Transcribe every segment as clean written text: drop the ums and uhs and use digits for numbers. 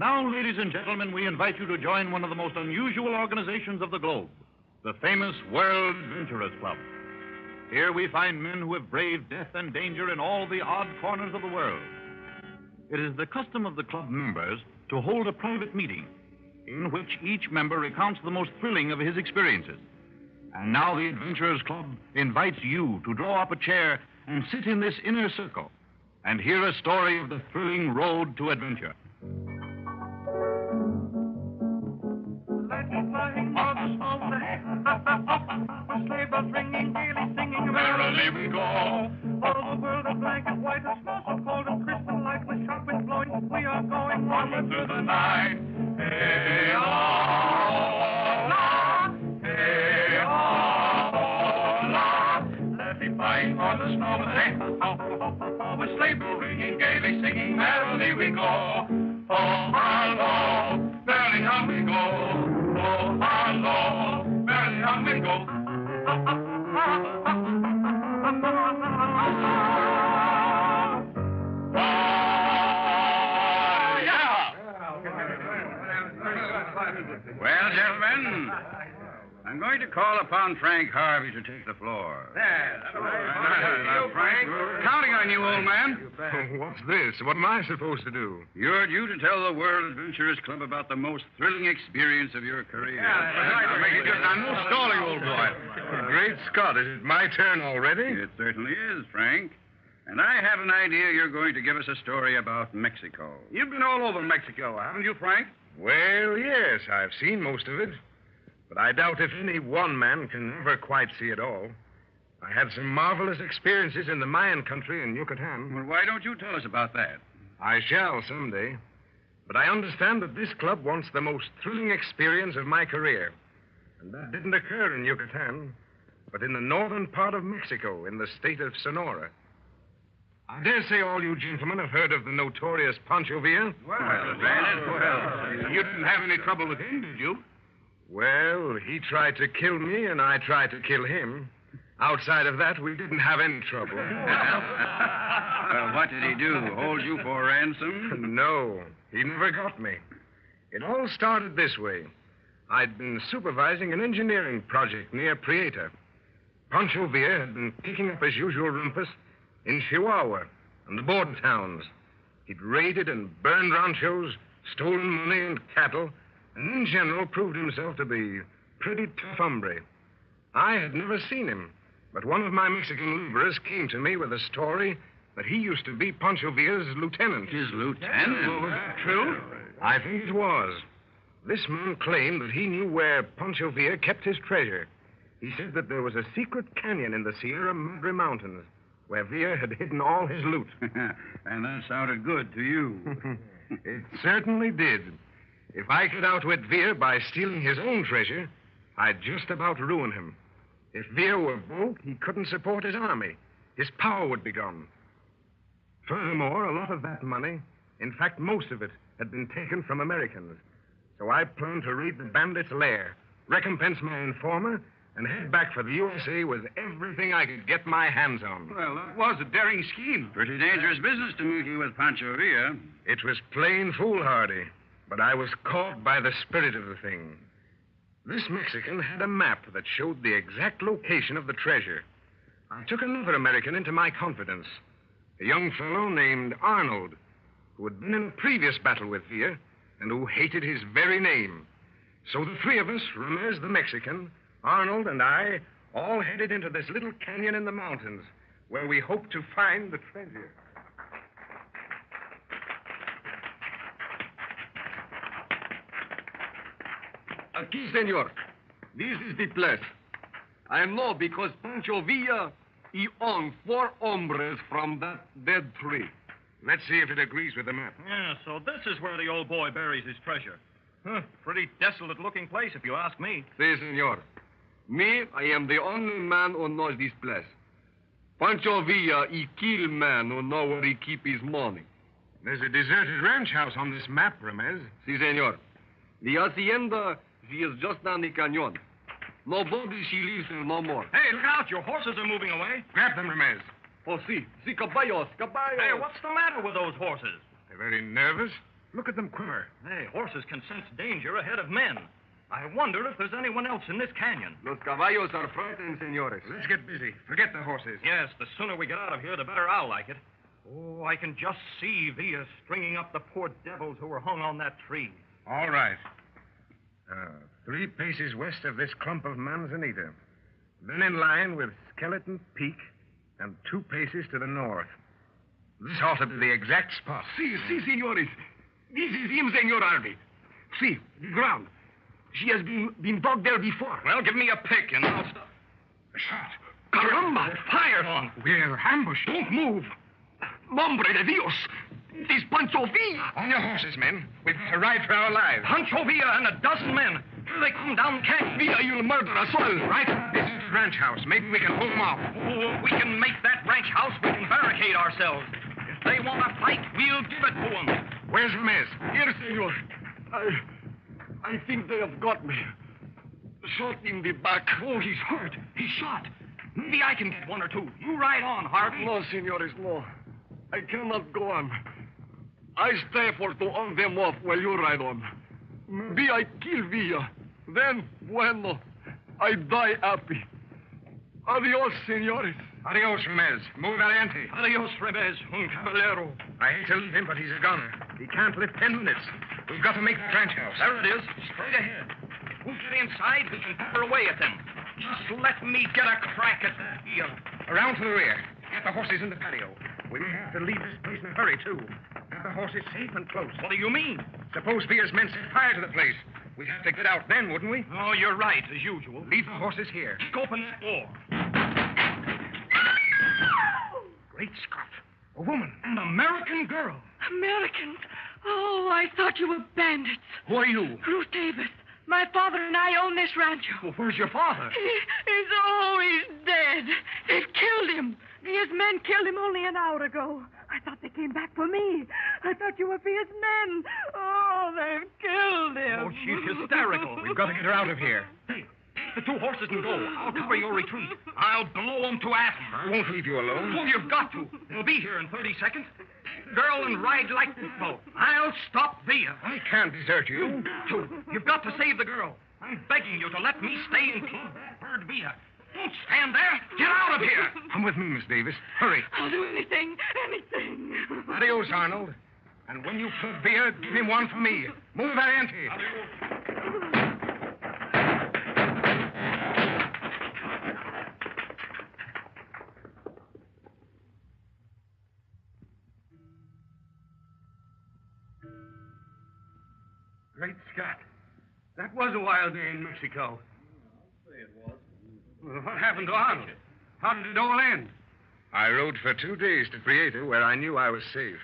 now, ladies and gentlemen, we invite you to join one of the most unusual organizations of the globe, the famous World Adventurers Club. Here we find men who have braved death and danger in all the odd corners of the world. It is the custom of the club members to hold a private meeting in which each member recounts the most thrilling of his experiences. And now the Adventurers Club invites you to draw up a chair and sit in this inner circle and hear a story of the thrilling road to adventure. With sleigh bells ringing, gaily singing, merrily we go. All the world is blank and white, and snow so cold and crisp and light, with sharp winds blowing, we are going onward through the night. Hey, oh, la, hey, oh, la. Let me fight for the snow, hey, oh, with sleigh bells ringing, gaily singing, merrily we go. Oh, hello, merrily on we go. Oh, hello, merrily on we go. Well, gentlemen, I'm going to call upon Frank Harvey to take the floor. Frank, counting on you, old man. What's this? What am I supposed to do? You're due to tell the World Adventurers Club about the most thrilling experience of your career. Now, make it good. Now, no stalling, old boy. Great Scott, is it my turn already? It certainly is, Frank. And I have an idea you're going to give us a story about Mexico. You've been all over Mexico, haven't you, Frank? Well, yes, I've seen most of it. But I doubt if any one man can ever quite see it all. I had some marvelous experiences in the Mayan country in Yucatan. Well, why don't you tell us about that? I shall someday. But I understand that this club wants the most thrilling experience of my career. And that didn't occur in Yucatan, but in the northern part of Mexico, in the state of Sonora. I dare say all you gentlemen have heard of the notorious Pancho Villa. Well, you didn't have any trouble with him, did you? Well, he tried to kill me, and I tried to kill him. Outside of that, we didn't have any trouble. Well, what did he do? Hold you for ransom? No, he never got me. It all started this way. I'd been supervising an engineering project near Prieta. Pancho Villa had been kicking up his usual rumpus in Chihuahua and the border towns. He'd raided and burned ranchos, stolen money and cattle, and in general proved himself to be pretty tough hombre. I had never seen him, but one of my Mexican laborers came to me with a story that he used to be Pancho Villa's lieutenant. His lieutenant? Well, was that true? I think it was. This man claimed that he knew where Pancho Villa kept his treasure. He said that there was a secret canyon in the Sierra Madre Mountains where Villa had hidden all his loot. And that sounded good to you. It certainly did. If I could outwit Villa by stealing his own treasure, I'd just about ruin him. If Villa were broke, he couldn't support his army. His power would be gone. Furthermore, a lot of that money, in fact, most of it, had been taken from Americans. So I planned to raid the bandits' lair, recompense my informer, and head back for the USA with everything I could get my hands on. Well, that was a daring scheme. Pretty dangerous business to meet you with Pancho Villa. It was plain foolhardy, but I was caught by the spirit of the thing. This Mexican had a map that showed the exact location of the treasure. I took another American into my confidence, a young fellow named Arnold, who had been in a previous battle with Villa and who hated his very name. So the three of us, Ramirez the Mexican, Arnold, and I, all headed into this little canyon in the mountains where we hoped to find the treasure. Aquí, senor. This is the place. I know because Pancho Villa, he owned 4 hombres from that dead tree. Let's see if it agrees with the map. Yeah, so this is where the old boy buries his treasure. Huh, pretty desolate-looking place, if you ask me. Si, senor. Me, I am the only man who knows this place. Pancho Villa, he kill man who know where he keep his money. There's a deserted ranch house on this map, Ramirez. Si, senor. The hacienda, she is just down the canyon. Nobody, she lives there no more. Hey, look out. Your horses are moving away. Grab them, Ramirez. Oh, si caballos, caballos. Hey, what's the matter with those horses? They're very nervous. Look at them quiver. Hey, horses can sense danger ahead of men. I wonder if there's anyone else in this canyon. Los caballos are frightened, senores. Let's get busy. Forget the horses. Yes, the sooner we get out of here, the better I'll like it. Oh, I can just see Villa stringing up the poor devils who were hung on that tree. All right. 3 paces west of this clump of manzanita. Then in line with Skeleton Peak and 2 paces to the north. This ought to be the exact spot. Si, senores. This is him, Senor Harvey. See, the ground. She has been dug there before. Well, give me a pick and I'll stop. A shot. Caramba! Fire on. We're ambushed. Don't move. Nombre de Dios. It is Pancho Villa. On your horses, men. We've got to ride for our lives. Pancho Villa and a dozen men. Here they come down canyon. Villa, you'll murder us all. Right? This is the ranch house. Maybe we can hold them off. Oh, if we can make that ranch house, we can barricade ourselves. If they want to fight, we'll give it to them. Where's Ramirez? Here, senor. I think they have got me. Shot in the back. Oh, he's hurt. He's shot. Maybe I can get 1 or 2. You ride on, Harvey. No, senores, no. I cannot go on. I stay for to on them off while you ride on. Maybe I kill Villa. Then, bueno, I die happy. Adios, senores. Adios, Ramirez. Muy valiente. Adios, Revez, un caballero. I hate to leave him, but he's a gunner. He can't live 10 minutes. We've got to make the ranch house. There it is, straight ahead. If we get inside, we can pepper away at them. Just let me get a crack at that deal. Around to the rear. Get the horses in the patio. We may have to leave this place in a hurry, too. Have the horses safe and close. What do you mean? Suppose Villa's men set fire to the place. We'd have to get out then, wouldn't we? Oh, you're right, as usual. Leave the horses here. Open that door. Great Scott. A woman. An American girl. Americans? Oh, I thought you were bandits. Who are you? Ruth Davis. My father and I own this rancho. Well, where's your father? He's dead. They've killed him. His men killed him only an hour ago. I thought they came back for me. I thought you were his men. Oh, they've killed him. Oh, she's hysterical. We've got to get her out of here. Hey, the 2 horses can go. I'll cover your retreat. I'll blow them to atoms. I won't leave you alone. Oh, you've got to. They'll be here in 30 seconds. Girl and ride like this boat. I'll stop Villa. I can't desert you. You've got to save the girl. I'm begging you to let me stay and club that bird Villa. Don't stand there. Get out of here. Come with me, Miss Davis. Hurry. I'll do anything. Adios, Arnold. And when you club Villa, give him one for me. Muy valiente. Great Scott. That was a wild day in Mexico. It was. Well, what happened to Arnold? How did it all end? I rode for 2 days to Prieto, where I knew I was safe.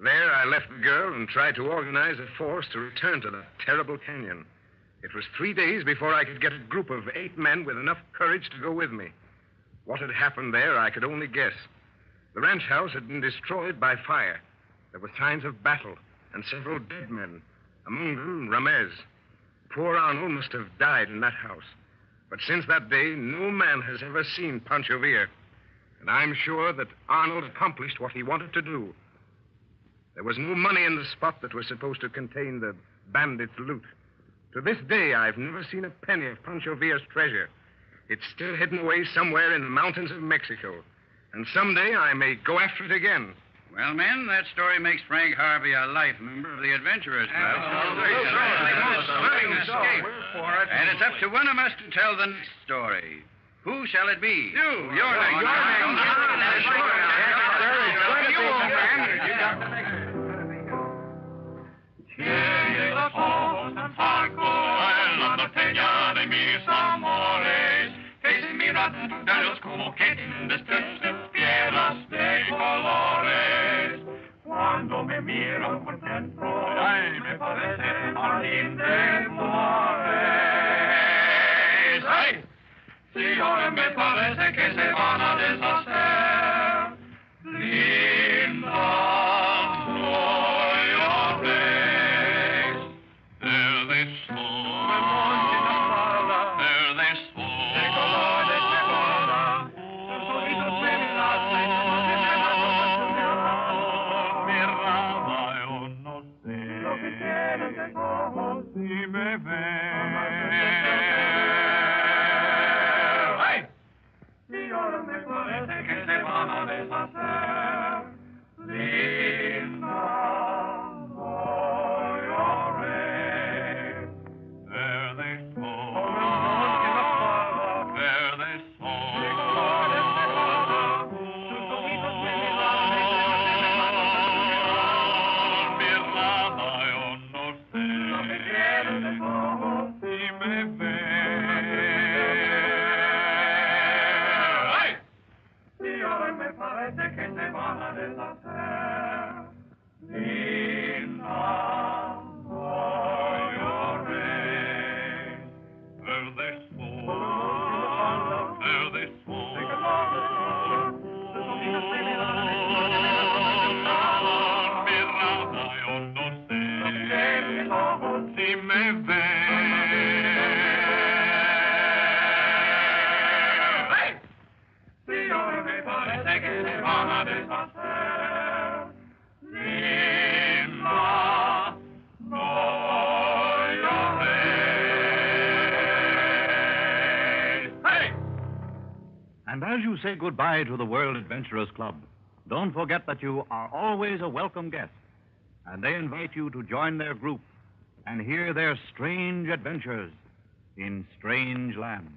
There, I left the girl and tried to organize a force to return to that terrible canyon. It was 3 days before I could get a group of 8 men with enough courage to go with me. What had happened there, I could only guess. The ranch house had been destroyed by fire. There were signs of battle and several dead men, among them Ramez. Poor Arnold must have died in that house. But since that day, no man has ever seen Pancho Villa. And I'm sure that Arnold accomplished what he wanted to do. There was no money in the spot that was supposed to contain the bandits' loot. To this day, I've never seen a penny of Pancho Villa's treasure. It's still hidden away somewhere in the mountains of Mexico. And someday I may go after it again. Well, men, that story makes Frank Harvey a life member of the Adventurers Club. And it's up to one of us to tell the next story. Who shall it be? Your name. Llega todo tan saco en la peña de mis amores, que se miran de los como que tienen piedras de colores. Cuando me miran por dentro, ay, me parece jardín de flores. ¡Ay! Si ahora me parece que se van a deshacer, linda. deshacer. Linda, voy a ver. There they fall, there they fall. Mirada, yo no sé si me ves. ¡Ay! Y hoy me parece que se van a deshacer. Linda, voy a ver. There they fall, there they fall. Mirada, yo no sé si me ves. Si hoy me parece que se van a deshacer. Linda, voy a ver. Hey! And as you say goodbye to the World Adventurers Club, don't forget that you are always a welcome guest, and they invite you to join their group and hear their strange adventures in strange lands.